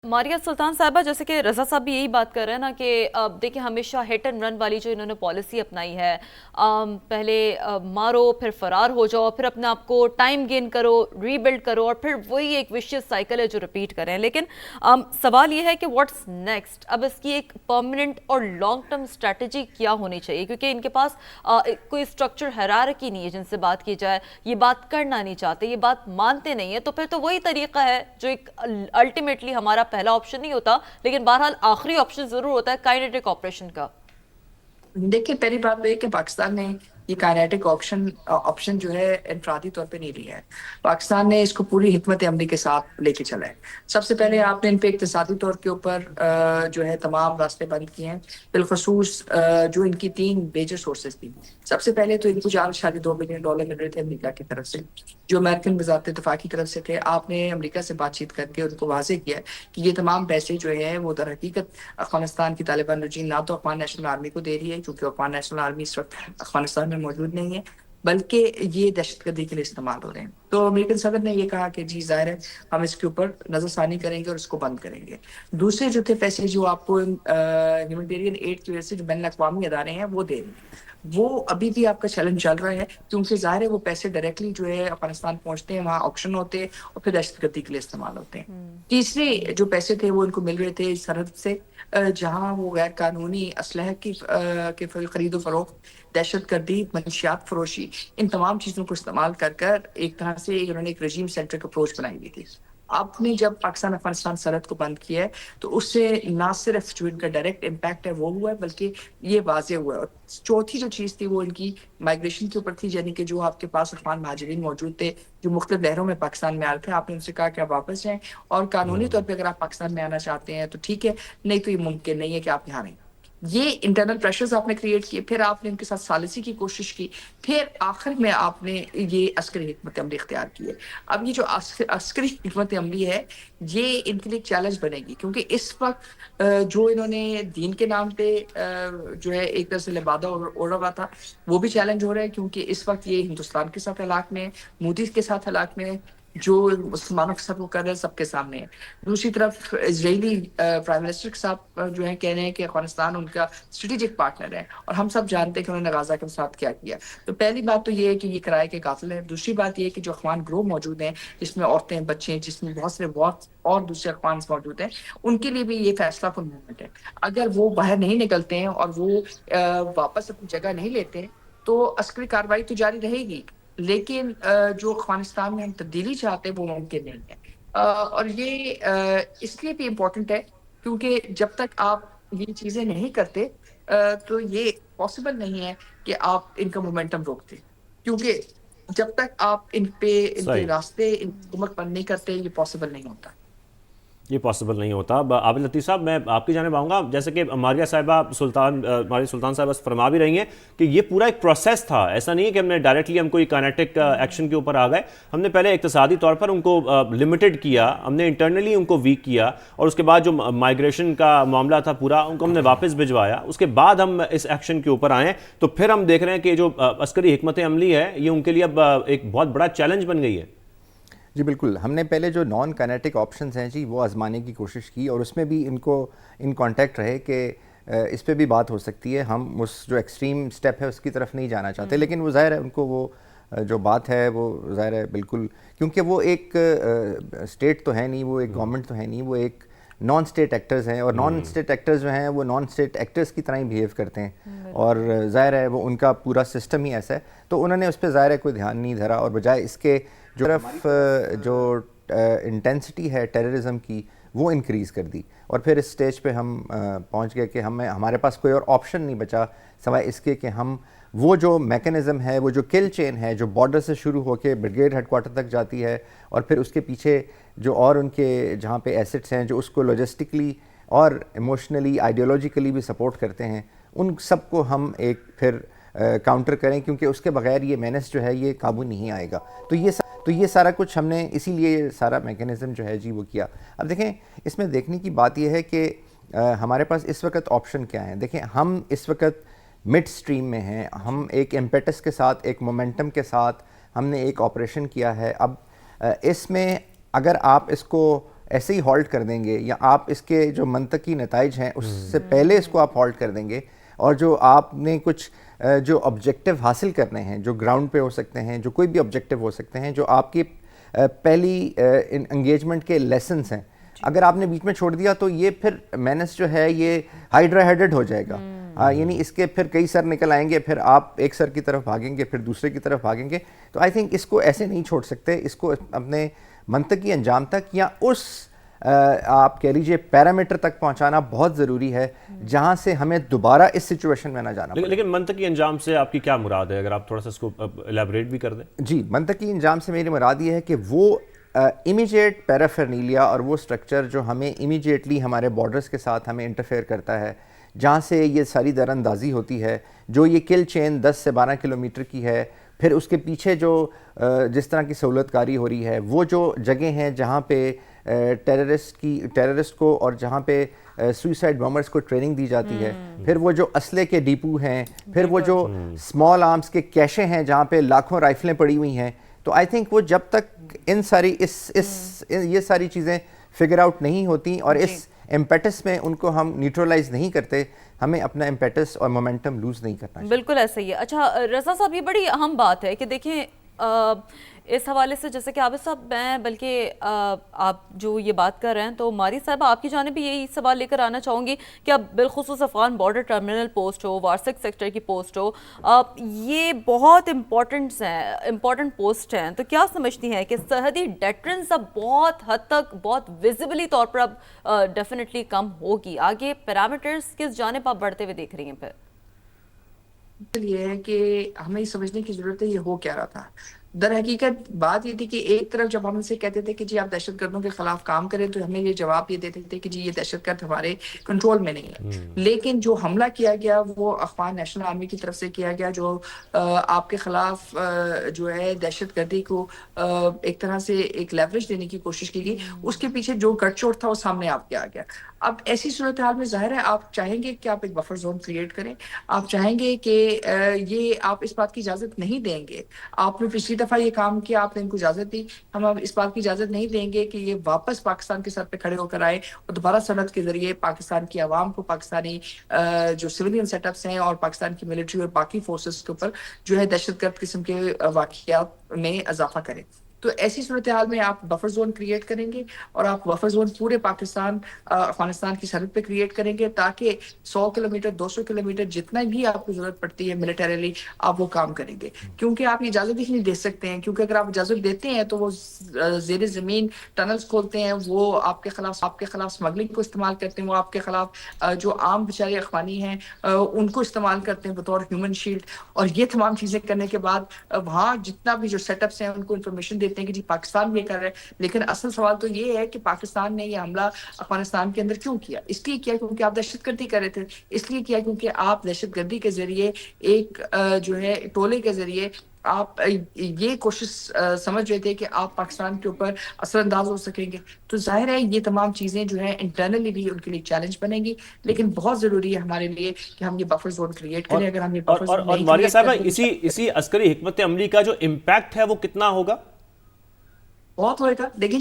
मारिया सुल्तान साहिबा, जैसे कि रजा साहब भी यही बात कर रहे हैं ना कि देखिए हमेशा हिट एंड रन वाली जो इन्होंने पॉलिसी अपनाई है, पहले मारो फिर फरार हो जाओ, फिर अपने आप को टाइम गेन करो, रीबिल्ड करो, और फिर वही एक विशियस साइकिल है जो रिपीट कर रहे हैं। लेकिन सवाल ये है कि व्हाट्स नेक्स्ट, अब इसकी एक परमानेंट और लॉन्ग टर्म स्ट्रेटजी क्या होनी चाहिए, क्योंकि इनके पास कोई स्ट्रक्चर हायरार्की नहीं है। जिनसे बात की जाए ये बात करना नहीं चाहते, ये बात मानते नहीं है, तो फिर तो वही तरीका है जो एक अल्टीमेटली हमारा पहला ऑप्शन नहीं होता, लेकिन बहरहाल आखिरी ऑप्शन जरूर होता है, काइनेटिक ऑपरेशन का। देखिए, पहली बात तो ये कि पाकिस्तान ने ये काइनेटिक ऑप्शन जो है इनफरादी तौर पे नहीं लिया है। पाकिस्तान ने इसको पूरी हिकमत अमली के साथ लेके चला है। सबसे पहले आपने इन पे इक्तिसादी तौर के ऊपर जो है तमाम रास्ते बंद किए हैं। बिलखसूस जो इनकी 3 मेजर सोर्सेज थी। सबसे पहले तो इनको $4.2 बिलियन मिल रहे थे अमेरिका की तरफ से, जो अमेरिकन वजारत दिफा की तरफ से थे। आपने अमेरिका से बातचीत करके उनको वाजे किया कि ये तमाम पैसे जो है वो दर हकीकत अफगानिस्तान की तालिबान रजीम ना तो अफगान नेशनल आर्मी को दे रही है, क्योंकि अफगान नेशनल आर्मी इस वक्त अफगानिस्तान में मौजूद नहीं है, बल्कि ये दहशतगर्दी के लिए इस्तेमाल हो रहे हैं। तो अमेरिकन सदर ने ये कहा कि जी जाहिर है हम इसके ऊपर नजरसानी करेंगे और इसको बंद करेंगे। दूसरे जो थे पैसे जो आपको ह्यूमैनिटेरियन एड की वजह से जो बैन अवी अदारे हैं वो दे रहे हैं, वो अभी भी आपका चैलेंज चल रहा है, क्योंकि जाहिर है वो पैसे डायरेक्टली जो है अफगानिस्तान पहुंचते हैं, वहाँ ऑक्शन होते हैं और फिर दहशतगर्दी के लिए इस्तेमाल होते हैं। तीसरे जो पैसे थे वो इनको मिल रहे थे सरहद से, जहाँ वो गैर कानूनी असलह की खरीदो फरोख्त, दहशत गर्दी, मनशियात फरोशी, इन तमाम चीज़ों को इस्तेमाल कर कर एक तरह से इन्होंने एक रजीम सेंट्रिक अप्रोच बनाई हुई थी। आपने जब पाकिस्तान अफगानिस्तान सरहद को बंद किया है तो उससे ना सिर्फ जो इनका डायरेक्ट इम्पैक्ट है वो हुआ है, बल्कि ये वाजे हुआ है। और चौथी जो चीज़ थी वो इनकी माइग्रेशन के ऊपर थी, यानी कि जो आपके पास अफगान महाजरीन मौजूद थे जो मुख्तलिफ लहरों में पाकिस्तान में आ रहे थे, आपने उनसे कहा कि आप वापस जाएं और कानूनी तौर पर अगर आप पाकिस्तान में आना चाहते हैं तो ठीक है, नहीं तो ये मुमकिन नहीं है कि आप यहाँ रहें। ये इंटरनल प्रेशर्स आपने क्रिएट किए, फिर आपने उनके साथ सालिसी की कोशिश की, फिर आखिर में आपने ये अस्करी हिकमत अमली इख्तियार की है। अब ये जो अस्करी हिकमत अमली है ये इनके लिए चैलेंज बनेगी, क्योंकि इस वक्त जो इन्होंने दीन के नाम पे जो है एक तरह से लिबादा ओढ़ा हुआ था वो भी चैलेंज हो रहा है, क्योंकि इस वक्त ये हिंदुस्तान के साथ हलाक में है, मोदी के साथ हलाक में है, जो मुसलमानों के साथ वो कर रहे हैं सबके सामने है। दूसरी तरफ इजरायली प्राइम मिनिस्टर साहब जो है कह रहे हैं कि अफगानिस्तान उनका स्ट्रेटेजिक पार्टनर है, और हम सब जानते हैं कि उन्होंने गाजा के साथ क्या किया। तो पहली बात तो ये है कि ये किराए के कातिल है। दूसरी बात ये है कि जो अफगान ग्रोह मौजूद हैं, जिसमें औरतें बच्चे, जिसमें बहुत सारे बहुत और दूसरे अफगान मौजूद हैं, उनके लिए भी ये फैसला कुन मूवमेंट है। अगर वो बाहर नहीं निकलते हैं और वो वापस अपनी जगह नहीं लेते हैं तो अस्करी कार्रवाई तो जारी रहेगी, लेकिन जो अफगानिस्तान में हम तब्दीली चाहते हैं वो मुमकिन नहीं है। और ये इसलिए भी इम्पोर्टेंट है क्योंकि जब तक आप ये चीज़ें नहीं करते तो ये पॉसिबल नहीं है कि आप इनका मोमेंटम रोकते, क्योंकि जब तक आप इनके सही, रास्ते इन हुकूमत बंद नहीं करते ये पॉसिबल नहीं होता। ये पॉसिबल नहीं होता। आबिद लतीफ़ साहब, मैं आपकी जानिब आऊँगा। जैसे कि मारिया सुल्तान साहिबा फरमा भी रही हैं कि ये पूरा एक प्रोसेस था, ऐसा नहीं है कि हमने डायरेक्टली हम कोई काइनेटिक एक्शन के ऊपर आ गए। हमने पहले इक़्तिसादी तौर पर उनको लिमिटेड किया, हमने इंटरनली उनको वीक किया, और उसके बाद जो माइग्रेशन का मामला था पूरा उनको हमने वापस भिजवाया, उसके बाद हम इस एक्शन के ऊपर आए। तो फिर हम देख रहे हैं कि जो अस्करी हिकमत अमली है ये उनके लिए अब एक बहुत बड़ा चैलेंज बन गई है। जी बिल्कुल, हमने पहले जो नॉन काइनेटिक ऑप्शंस हैं जी वो आजमाने की कोशिश की, और उसमें भी इनको इन कांटेक्ट रहे कि इस पे भी बात हो सकती है, हम उस जो एक्सट्रीम स्टेप है उसकी तरफ नहीं जाना चाहते। लेकिन वो ज़ाहिर है उनको वो जो बात है वो ज़ाहिर है बिल्कुल, क्योंकि वो एक स्टेट तो है नहीं, वो एक गवर्नमेंट तो है नहीं, वो एक नॉन स्टेट एक्टर्स हैं, और नॉन स्टेट एक्टर्स जो हैं वो नॉन स्टेट एक्टर्स की तरह ही बिहेव करते हैं, और ज़ाहिर है वो उनका पूरा सिस्टम ही ऐसा है। तो उन्होंने उस पर ज़ाहिर है कोई ध्यान नहीं धरा, और बजाय इसके जो तरफ जो इंटेंसिटी है टेररिज्म की वो इंक्रीज़ कर दी, और फिर इस स्टेज पे हम पहुंच गए कि हमारे पास कोई और ऑप्शन नहीं बचा सिवाय इसके कि हम वो जो मैकेनिज़्म है, वो जो किल चेन है जो बॉर्डर से शुरू होकर ब्रिगेड हेडक्वार्टर तक जाती है, और फिर उसके पीछे जो और उनके जहाँ पे एसेट्स हैं जो उसको लॉजिस्टिकली और इमोशनली आइडियोलॉजिकली भी सपोर्ट करते हैं, उन सब को हम एक फिर काउंटर करें, क्योंकि उसके बगैर ये मेनेस जो है ये काबू नहीं आएगा। तो ये सारा कुछ हमने इसीलिए सारा मैकेनिज़्म जो है जी वो किया। अब देखें, इसमें देखने की बात यह है कि हमारे पास इस वक्त ऑप्शन क्या है। देखें, हम इस वक्त मिड स्ट्रीम में हैं, हम एक इम्पेटस के साथ, एक मोमेंटम के साथ हमने एक ऑपरेशन किया है। अब इसमें अगर आप इसको ایسے ہی ہالٹ کر دیں گے یا آپ اس کے جو منطقی نتائج ہیں اس سے پہلے اس کو آپ ہالٹ کر دیں گے، اور جو آپ نے کچھ جو آبجیکٹیو حاصل کرنے ہیں جو گراؤنڈ پہ ہو سکتے ہیں، جو کوئی بھی آبجیکٹیو ہو سکتے ہیں، جو آپ کی پہلی انگیجمنٹ کے لیسنس ہیں، اگر آپ نے بیچ میں چھوڑ دیا تو یہ پھر مینس جو ہے یہ ہائیڈرا ہیڈڈ ہو جائے گا، یعنی اس کے پھر کئی سر نکل آئیں گے، پھر آپ ایک سر کی طرف بھاگیں گے، پھر دوسرے کی طرف بھاگیں گے. تو آئی تھنک اس کو ایسے نہیں چھوڑ سکتے، اس کو اپنے منطقی انجام تک یا اس آپ کہہ لیجیے پیرامیٹر تک پہنچانا بہت ضروری ہے جہاں سے ہمیں دوبارہ اس سچویشن میں نہ جانا پڑے. لیکن منطقی انجام سے آپ کی کیا مراد ہے، اگر آپ تھوڑا سا اس کو الیبوریٹ بھی کر دیں؟ جی، منطقی انجام سے میری مراد یہ ہے کہ وہ امیجیٹ پیرافرنیلیا اور وہ سٹرکچر جو ہمیں امیجیٹلی ہمارے بارڈرز کے ساتھ ہمیں انٹرفیئر کرتا ہے، جہاں سے یہ ساری در اندازی ہوتی ہے، جو یہ کل چین 10 سے 12 کلومیٹر کی ہے، پھر اس کے پیچھے جو جس طرح کی سہولت کاری ہو رہی ہے، وہ جو جگہیں ہیں جہاں پہ ٹیررسٹ کو اور جہاں پہ سوئسائڈ بمبرز کو ٹریننگ دی جاتی ہے، پھر وہ جو اسلحے کے ڈیپو ہیں، پھر وہ جو اسمال آرمز کے کیشے ہیں جہاں پہ لاکھوں رائفلیں پڑی ہوئی ہیں. تو آئی تھنک وہ جب تک یہ ساری چیزیں فگر آؤٹ نہیں ہوتی اور اس امپیٹس میں ان کو ہم نیوٹرلائز نہیں کرتے، ہمیں اپنا امپیٹس اور مومنٹم لوز نہیں کرنا چاہیے. بالکل ایسا ہی ہے. اچھا رضا صاحب، یہ بڑی اہم بات ہے کہ دیکھیں اس حوالے سے جیسے کہ عابد صاحب میں بلکہ آپ جو یہ بات کر رہے ہیں تو ماری صاحب آپ کی جانب بھی یہی سوال لے کر آنا چاہوں گی کہ اب بالخصوص افغان بارڈر ٹرمینل پوسٹ ہو، وارسک سیکٹر کی پوسٹ ہو، یہ بہت امپورٹنٹ پوسٹ ہیں، تو کیا سمجھتی ہیں کہ سرحدی ڈیٹرنس اب بہت حد تک بہت ویزیبلی طور پر اب ڈیفینیٹلی کم ہوگی؟ آگے پیرامیٹرز کس جانب آپ بڑھتے ہوئے دیکھ رہی ہیں؟ پھر یہ ہے کہ ہمیں یہ سمجھنے کی ضرورت ہے یہ ہو کیا رہا تھا. در حقیقت بات یہ تھی کہ ایک طرف جب ہم ان سے کہتے تھے کہ جی آپ دہشت گردوں کے خلاف کام کریں تو ہمیں یہ جواب یہ دیتے تھے کہ جی یہ دہشت گرد ہمارے کنٹرول میں نہیں ہے. لیکن جو حملہ کیا گیا وہ افغان نیشنل آرمی کی طرف سے کیا گیا، جو آپ کے خلاف جو ہے دہشت گردی کو ایک طرح سے ایک لیوریج دینے کی کوشش کی گئی، اس کے پیچھے جو گٹ چوٹ تھا وہ سامنے آپ کے آ گیا. اب ایسی صورتحال میں ظاہر ہے آپ چاہیں گے کہ آپ ایک بفر زون کریٹ کریں، آپ چاہیں گے کہ یہ آپ اس بات کی اجازت نہیں دیں گے. آپ نے پچھلی دفعہ یہ کام کیا، آپ نے ان کو اجازت دی، ہم اب اس بات کی اجازت نہیں دیں گے کہ یہ واپس پاکستان کے سر پہ کھڑے ہو کر آئے اور دوبارہ سرحد کے ذریعے پاکستان کی عوام کو، پاکستانی جو سویلین سیٹ اپس ہیں اور پاکستان کی ملٹری اور باقی فورسز کے اوپر جو ہے دہشت گرد قسم کے واقعات میں اضافہ کریں. تو ایسی صورتحال میں آپ بفر زون کریٹ کریں گے اور آپ بفر زون پورے پاکستان افغانستان کی سرحد پہ کریٹ کریں گے تاکہ 100 کلومیٹر 200 کلومیٹر جتنا بھی آپ کو ضرورت پڑتی ہے ملٹریلی آپ وہ کام کریں گے. کیونکہ آپ اجازت ہی نہیں دے سکتے ہیں، کیونکہ اگر آپ اجازت دیتے ہیں تو وہ زیر زمین ٹنلز کھولتے ہیں، وہ آپ کے خلاف اسمگلنگ کو استعمال کرتے ہیں، وہ آپ کے خلاف جو عام بیچارے اخوانی ہیں ان کو استعمال کرتے ہیں بطور ہیومن شیلڈ. اور یہ تمام چیزیں کرنے کے بعد وہاں جتنا بھی جو سیٹ اپس ہیں ان کو انفارمیشن دیتے ہیں کہ جی پاکستان یہ کر رہا ہے. لیکن اصل سوال تو یہ ہے کہ پاکستان نے یہ حملہ افغانستان کے اندر کیوں کیا؟ اس لیے کیا کیونکہ آپ دہشت گردی کر رہے تھے، اس لیے کیا کیونکہ آپ دہشت گردی کے ذریعے ایک جو ہے ٹولے کے ذریعے آپ یہ کوشش سمجھ رہے تھے کہ آپ پاکستان کے اوپر اثر انداز ہو سکیں گے. تو ظاہر ہے یہ تمام چیزیں جو ہیں انٹرنلی بھی ان کے لیے چیلنج بنیں گی، لیکن بہت ضروری ہے ہمارے لیے کہ ہم یہ بفر زون کریٹ کریں. اگر ہم یہ بفر زون اور ماریہ صاحبہ اسی عسکری حکمت عملی کا جو امپیکٹ ہے وہ کتنا ہوگا؟ بہت ہوئے گا. دیکھیں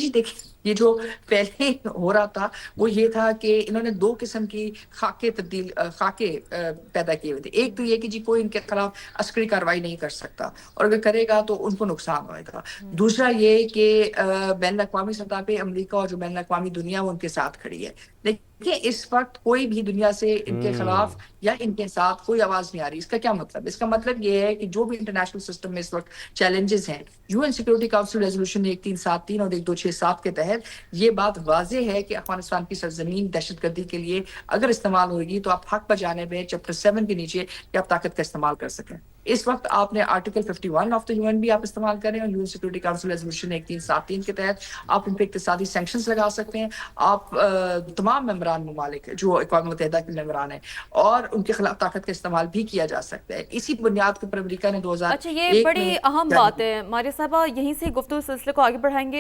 یہ جو پہلے ہو رہا تھا وہ یہ تھا کہ انہوں نے 2 قسم کی خاکے پیدا کیے ہوئے تھے. ایک تو یہ کہ جی کوئی ان کے خلاف عسکری کارروائی نہیں کر سکتا اور اگر کرے گا تو ان کو نقصان ہوئے گا. دوسرا یہ کہ بین الاقوامی سطح پہ امریکہ اور جو بین الاقوامی دنیا وہ ان کے ساتھ کھڑی ہے. دیکھیں اس وقت کوئی بھی دنیا سے ان کے خلاف یا ان کے ساتھ کوئی آواز نہیں آ رہی. اس کا کیا مطلب؟ اس کا مطلب یہ ہے کہ جو بھی انٹرنیشنل سسٹم میں اس وقت چیلنجز ہیں، UN سیکورٹی کاؤنسل ریزولوشن 1373 اور 1267 کے تحت یہ بات واضح ہے کہ افغانستان کی سرزمین دہشت گردی کے لیے اگر استعمال ہوگی تو آپ حق پر جانب ہیں چیپٹر 7 کے نیچے کہ آپ طاقت کا استعمال کر سکیں. اس وقت آپ نے آرٹیکل 51 آف دا UN بھی آپ استعمال کریں اور UN سیکورٹی کاؤنسل ریزولوشن 1373 کے تحت آپ ان پہ اقتصادی سینکشنز لگا سکتے ہیں. آپ تمام ممبران ممالک جو اقوام متحدہ کے ممبران ہیں اور ان کے خلاف طاقت کا استعمال بھی کیا جا سکتا ہے. اسی بنیاد کے اوپر امریکہ نے 2001 اچھا یہ بڑی اہم بات ہے ماریہ صاحبہ، یہیں سے گفتگو سلسلے کو آگے بڑھائیں گے.